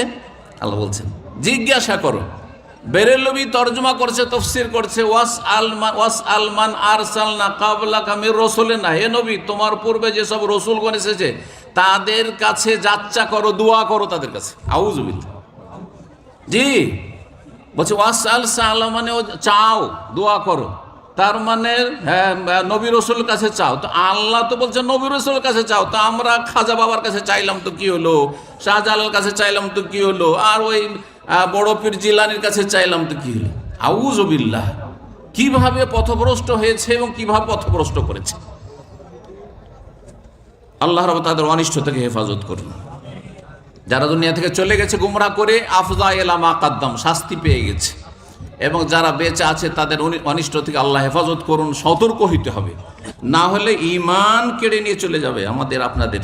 আল্লাহ বলছেন জিজ্ঞাসা করো। বেরেলভী তরজমা করছে, তাফসীর করছে, ওয়াসআল মান আরসালনা ক্বাবলাকা মির রাসূলিনা, হে নবী তোমার পূর্বে যেসব রসুলগণ এসেছে তাদের কাছে যাচ্চা করো, দোয়া করো তাদের কাছে। আউযুবিল্লাহ। জি বলছে ওয়াসআল, সাআলা মানে চাও, দোয়া করো, তার মানে হ্যাঁ নবী রসুলের কাছে চাও। তো আল্লাহ তো বলছে নবী রসুলের কাছে চাও, তো আমরা খাজা বাবার কাছে চাইলাম তো কি হলো, শাহজালালের কাছে চাইলাম তো কি হলো, আর ওই বড় পীর জিলানির কাছে চাইলাম তো কি হলো? আউযুবিল্লাহ। কিভাবে পথভ্রষ্ট হয়েছে এবং কিভাবে পথভ্রষ্ট করেছে। আল্লাহ রাব্বুল তাদের অনিষ্ট থেকে হেফাজত করুন। যারা দুনিয়া থেকে চলে গেছে গুমরাহ করে, আফযা ইলা মা কাদ্দাম, শাস্তি পেয়ে গেছে, এবং যারা বেঁচে আছে তাদের অনিষ্ট থেকে আল্লাহ হেফাজত করুন। সতর্ক হইতে হবে, না হলে ঈমান কেড়ে নিয়ে চলে যাবে আমাদের আপনাদের।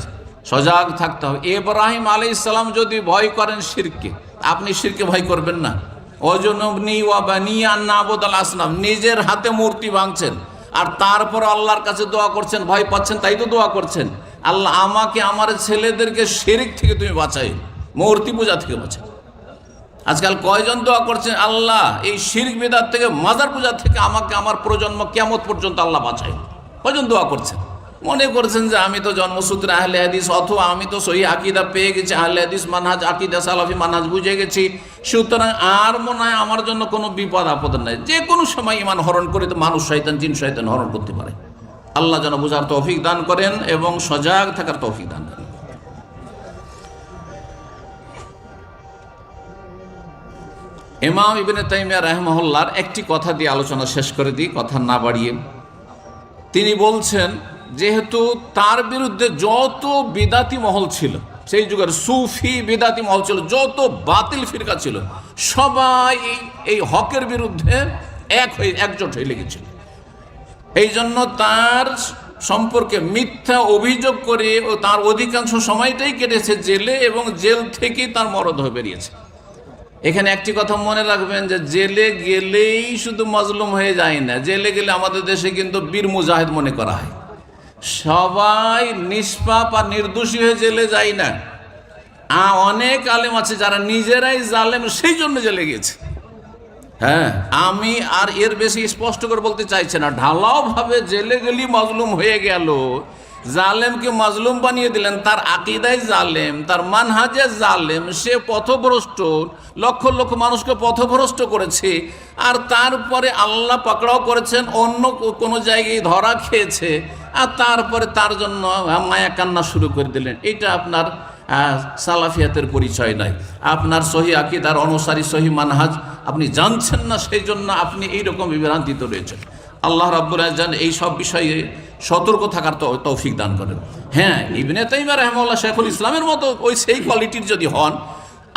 সজাগ থাকতে হবে। ইব্রাহিম আলাইহিস সালাম যদি ভয় করেন শিরকে, আপনি শিরকে ভয় করবেন না। ওয়াজনুবনি ওয়া বানিয়া আন না'বুদাল আসনাম, নিজের হাতে মূর্তি ভাঙছেন আর তারপর আল্লাহর কাছে দোয়া করছেন, ভয় পাচ্ছেন তাই তো দোয়া করছেন, আল্লাহ আমাকে আমার ছেলেদেরকে শিরক থেকে তুমি বাঁচাই, মূর্তি পূজা থেকে বাঁচাই। আজকাল কয়জন দোয়া করছেন, আল্লাহ এই শিরক বিদআত থেকে, মাজার পূজা থেকে আমাকে আমার প্রজন্ম কিয়ামত পর্যন্ত আল্লাহ বাঁচাই। কয়জন দোয়া করছেন? মনে করছেন যে আমি তো জন্মসূত্রে আহলে হাদিস, অথবা আমি তো সহি আকীদা পেয়ে গেছি, আহলে হাদিস মানহাজ, আকীদা সালাফি মানহাজ বুঝে গেছি, সুতরাং আর মনে হয় আমার জন্য কোনো বিপদ আপদ নাই। যে কোনো সময় ইমান হরণ করে তো মানুষ শয়তান, জিন শয়তান হরণ করতে পারে। আল্লাহ যেন বুঝার তৌফিক দান করেন এবং সজাগ থাকার তৌফিক দান করেন। ইমাম ইবনে তাইমিয়া রাহিমাহুল্লাহর একটি কথা দিয়ে আলোচনা শেষ করে দিই, কথা না বাড়িয়ে। তিনি বলছেন, যেহেতু তার বিরুদ্ধে যত বিদাতি মহল ছিল, সেই যুগের সুফি বিদাতি মহল ছিল, যত বাতিল ফিরকা ছিল, সবাই এই হকের বিরুদ্ধে একজোট হয়ে লেগেছিল। এই জন্য তার সম্পর্কে মিথ্যা অভিযোগ করে ও তার অধিকাংশ সময়টাই কেটেছে জেলে, এবং জেল থেকেই তার মরদেহ বেরিয়েছে। এখানে একটি কথা মনে রাখবেন যে জেলে গেলেই শুধু মাজলুম হয়ে যায় না, জেলে গেলে আমাদের দেশে কিন্তু বীর মুজাহিদ মনে করা হয়। সবাই নিষ্পাপ আর নির্দোষী হয়ে জেলে যায় না। অনেক আলেম আছে যারা নিজেরাই জালেম, সেই জন্য জেলে গেছে। হ্যাঁ, আমি আর এর বেশি স্পষ্ট করে বলতে চাইছি না। ঢালাও ভাবে জেলে গেলি মাজলুম হয়ে গেল, জালেমকে মাজলুম বানিয়ে দিলেন। তার আকীদায় জালেম, তার মানহাজে জালেম, সে পথভ্রষ্ট, লক্ষ লক্ষ মানুষকে পথভ্রষ্ট করেছে। আর তারপরে আল্লাহ পাকড়াও করেছেন, অন্য কোনো জায়গায় ধরা খেয়েছে, আর তারপরে তার জন্য মায়া কান্না শুরু করে দিলেন। এটা আপনার সালাফিয়াতের পরিচয় নয়। আপনার সহি আকীদার অনুসারী, সহি মানহাজ আপনি জানছেন না, সেই জন্য আপনি এইরকম বিভ্রান্তিতে রয়েছেন। আল্লাহ রাব্বুল আলামিন এই সব বিষয়ে সতর্ক থাকার তৌফিক দান করেন। হ্যাঁ, ইবনে তাইমিয়া রাহিমাহুল্লাহ শেখুল ইসলামের মতো সেই কোয়ালিটির যদি হন,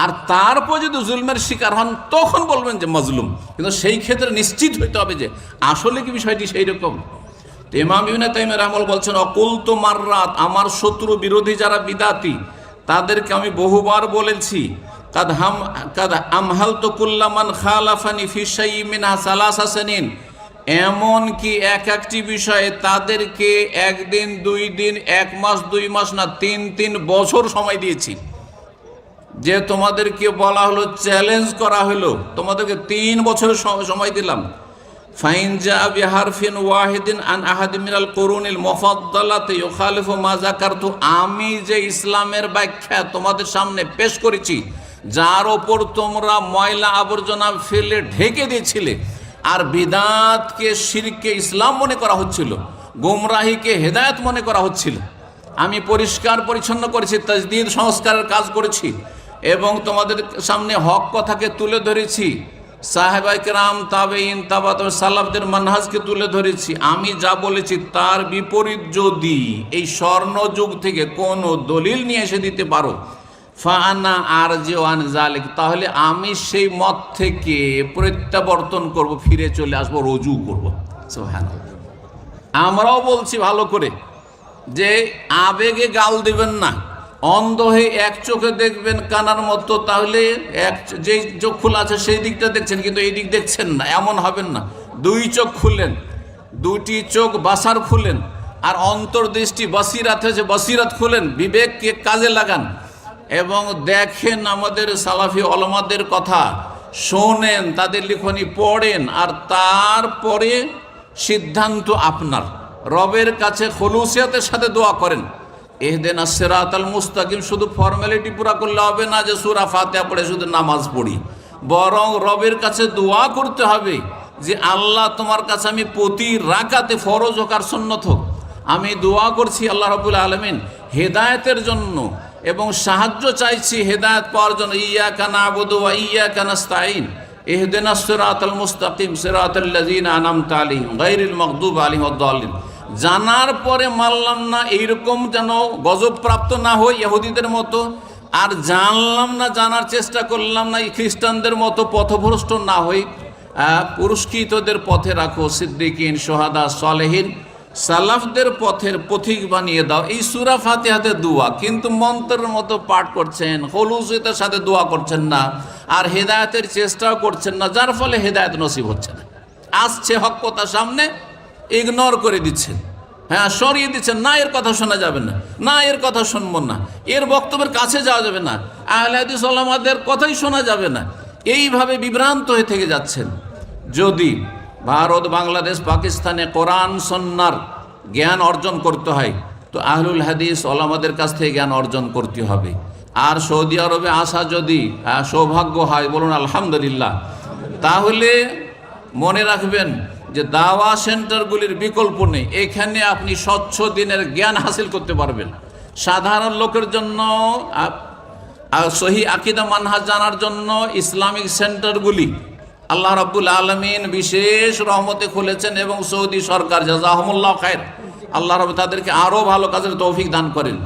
আর তারপর যদি জুলমের শিকার হন, তখন বলবেন যে মাজলুম। কিন্তু সেই ক্ষেত্রে নিশ্চিত হইতে হবে যে আসলে কি বিষয়টি সেই রকম। তো ইমাম ইবনে তাইমিয়া রাহিমাহুল্লাহ বলছেন, অকুলতু মাররাত, আমার শত্রু বিরোধী যারা বিদাতি, তাদেরকে আমি বহুবার বলেছি, কাদ আমহালতু কুল্লামান খালাফানি ফি শাইইন মিনহা সালাসা সিনিন, এমন কি একটি বিষয়ে তাদেরকে একদিন, 2 দিন, 1 মাস, 2 মাস না 3 বছর সময় দিয়েছি। যে তোমাদেরকে বলা হলো, চ্যালেঞ্জ করা হলো, তোমাদেরকে 3 বছরের সময় দিলাম। ফাইন জা বিহারফিন ওয়াহিদিন আন আহাদি মিনাল কুরুনিল মুফাদ্দালাতি ইউখালিফু মা যাকারতু, আমি যে ইসলামের ব্যাখ্যা তোমাদের সামনে পেশ করেছি, যার ওপর তোমরা ময়লা আবর্জনা ফেলে ঢেকে দিয়েছিলে, আর বিদাতকে শিরকে ইসলাম মনে করা হচ্ছিল, গুমরাহিকে হেদায়েত মনে করা হচ্ছিল, আমি পরিষ্কার পরিচ্ছন্ন করেছি, তাজদীদ সংস্কারের কাজ করেছি, এবং তোমাদের সামনে হক কথাকে তুলে ধরেছি, সাহাবায়ে কেরাম, তাবেঈন, তাবাত সালাফদের মানহাজকে তুলে ধরেছি। আমি যা বলেছি তার বিপরীত যদি এই স্বর্ণযুগ থেকে কোনো দলিল নিয়ে এসে দিতে পারো, ফানা আরজিউ আন যালিক, তাহলে আমি সেই মত থেকে প্রত্যাবর্তন করব, ফিরে চলে আসবো, রুজু করব। সুবহানাল্লাহ। আমরাও বলছি ভালো করে যে আবেগে গাল দিবেন না, অন্ধ হয়ে এক চোখে দেখবেন কানার মতো, তাহলে যে চোখ খোলা আছে সেই দিকটা দেখছেন, কিন্তু এই দিক দেখছেন না, এমন হবেন না। 2 চোখ খুললেন, 2টি চোখ বাসার খুলেন, আর অন্তর্দৃষ্টি বসিরাত হয়েছে, বসিরাত খুলেন, বিবেককে কাজে লাগান এবং দেখেন আমাদের সালাফি ওলামাদের কথা, শোনেন, তাদের লিখনি পড়েন, আর তারপরে সিদ্ধান্ত আপনার। রবের কাছে খুলুসিয়াতের সাথে দোয়া করেন, ইহদিনাস সিরাতাল মুস্তাকিম। শুধু ফর্মালিটি পুরা করলে হবে না যে সূরা ফাতিহা পড়ে শুধু নামাজ পড়ি, বরং রবের কাছে দোয়া করতে হবে যে আল্লাহ, তোমার কাছে আমি প্রতি রাকাতে, ফরজ হোক আর সুন্নত হোক, আমি দোয়া করছি আল্লাহ রাব্বুল আলামিন হেদায়েতের জন্য, এবং সাহায্য চাইছি হেদায়েত পাওয়ার জন্য। ইয়্যাকা না'বুদু ওয়া ইয়্যাকা নাস্তাঈন, ইহদিনাস সিরাতাল মুস্তাকিম সিরাতাল লাযিনা আন'আমতা আলাইহিম গায়রিল মাগদুবি আলাইহিম ওয়াদ-দাল্লিন। জানার পরে মানলাম না, এইরকম যেন গজব প্রাপ্ত না হই ইহুদিদের মতো, আর জানলাম না, জানার চেষ্টা করলাম না, খ্রিস্টানদের মতো পথভ্রষ্ট না হই। পুরস্কৃতদের পথে রাখো, সিদ্দিকিন, শুহাদা, সালেহিন, সালাফদের পথের পথিক বানিয়ে দাও। এই সূরা ফাতিহাতে দোয়া, কিন্তু মন্ত্রের মতো পাঠ করছেন, খুলুসিয়তের সাথে দোয়া করছেন না, আর হেদায়েতের চেষ্টাও করছেন না, যার ফলে হেদায়েত নসিব হচ্ছে না। আসছে হক কথা সামনে, ইগনোর করে দিচ্ছেন, হ্যাঁ, সরিয়ে দিচ্ছেন, না এর কথা শোনা যাবে না, না এর কথা শুনবো না, এর বক্তব্যের কাছে যাওয়া যাবে না, আহলে হাদিস ওলামাদের কথাই শোনা যাবে না। এইভাবে বিভ্রান্ত হয়ে থেকে যাচ্ছেন। যদি ভারত, বাংলাদেশ, পাকিস্তানে কোরআন সুন্নাহর জ্ঞান অর্জন করতে হয়, তো আহলুল হাদিস ওলামাদের কাছ থেকে জ্ঞান অর্জন করতে হবে। আর সৌদি আরবে আসা যদি সৌভাগ্য হয়, বলুন আলহামদুলিল্লাহ, তাহলে মনে রাখবেন যে দাওয়া সেন্টারগুলির বিকল্প নেই। এখানে আপনি স্বচ্ছ দিনের জ্ঞান হাসিল করতে পারবেন। সাধারণ লোকের জন্য সহি আকীদা মানহাজ জানার জন্য ইসলামিক সেন্টারগুলি আল্লাহ রাব্বুল আলামিন বিশেষ রহমতে খুলেছেন, এবং সৌদি সরকার জাযাহুমুল্লাহ খায়র, আল্লাহ রাব্বুল তাদেরকে আরও ভালো কাজের তৌফিক দান করেন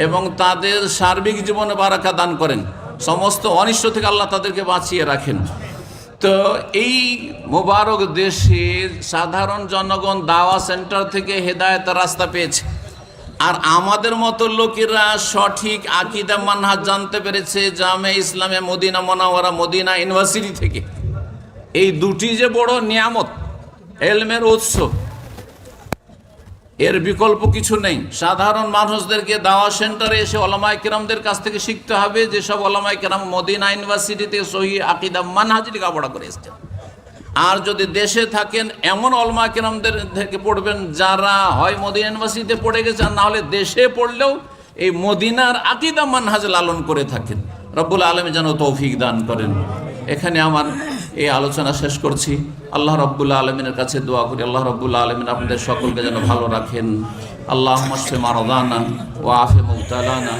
এবং তাদের সার্বিক জীবনে বারাকা দান করেন, সমস্ত অনিষ্ট থেকে আল্লাহ তাদেরকে বাঁচিয়ে রাখেন। তো এই মোবারক দেশে সাধারণ জনগণ দাওয়া সেন্টার থেকে হেদায়েতের রাস্তা পেয়েছে, আর আমাদের মতো লোকেরা সঠিক আকীদা মানহাজ জানতে পেরেছে জামে ইসলামে মদিনা মুনাওয়ারা মদিনা ইউনিভার্সিটি থেকে। এই দুটি যে বড় নিয়ামত, এলমের উৎস, এর বিকল্প কিছু নেই। সাধারণ মানুষদেরকে দাওয়া সেন্টারে এসে ওলামায়ে কেরামদের কাছ থেকে শিখতে হবে, যেসব ওলামায়ে কেরাম মদিনা ইউনিভার্সিটিতে সহিহ আকীদা মানহাজ লেখাপড়া করে এসেছেন। আর যদি দেশে থাকেন, এমন ওলামায়ে কেরামদের থেকে পড়বেন যারা হয় মদিনা ইউনিভার্সিটিতে পড়ে গেছেন, না হলে দেশে পড়লেও এই মদিনার আকীদা মানহাজ লালন করে থাকেন। রব্বুল আলামিন যেন তৌফিক দান করেন। এখানে আমার এই আলোচনা শেষ করছি। আল্লাহ রাব্বুল আলামিনের কাছে দোয়া করি, আল্লাহ রাব্বুল আলামিন আপনাদের সকলকে যেন ভালো রাখেন। আল্লাহুম্মা শফি মারদানা ওয়া আফি মুবতালানা।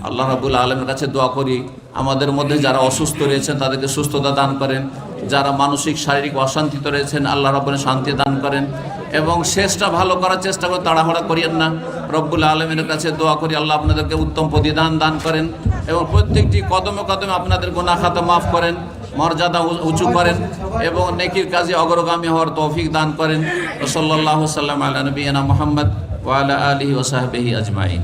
আল্লাহ রাব্বুল আলামিনের কাছে দোয়া করি, আমাদের মধ্যে যারা অসুস্থ রয়েছেন তাদেরকে সুস্থতা দান করেন, যারা মানসিক শারীরিক অশান্তিতে রয়েছেন আল্লাহ রাব্বুল শান্তি দান করেন, এবং শেষটা ভালো করার চেষ্টা করে তাড়াহুড়া করিয়েন না। রব্বুল আলামিনের কাছে দোয়া করি, আল্লাহ আপনাদেরকে উত্তম প্রতিদান দান করেন এবং প্রত্যেকটি কদমে কদমে আপনাদের গুনাহ খাতা মাফ করেন, মর্যাদা উঁচু করেন এবং নেকির কাজে অগ্রগামী হওয়ার তৌফিক দান করেন। সাল্লাল্লাহু সাল্লাম আলা নবিয়িনা মুহাম্মদ ওয়া আলা আলিহি ওয়া সাহবিহি আজমাইন।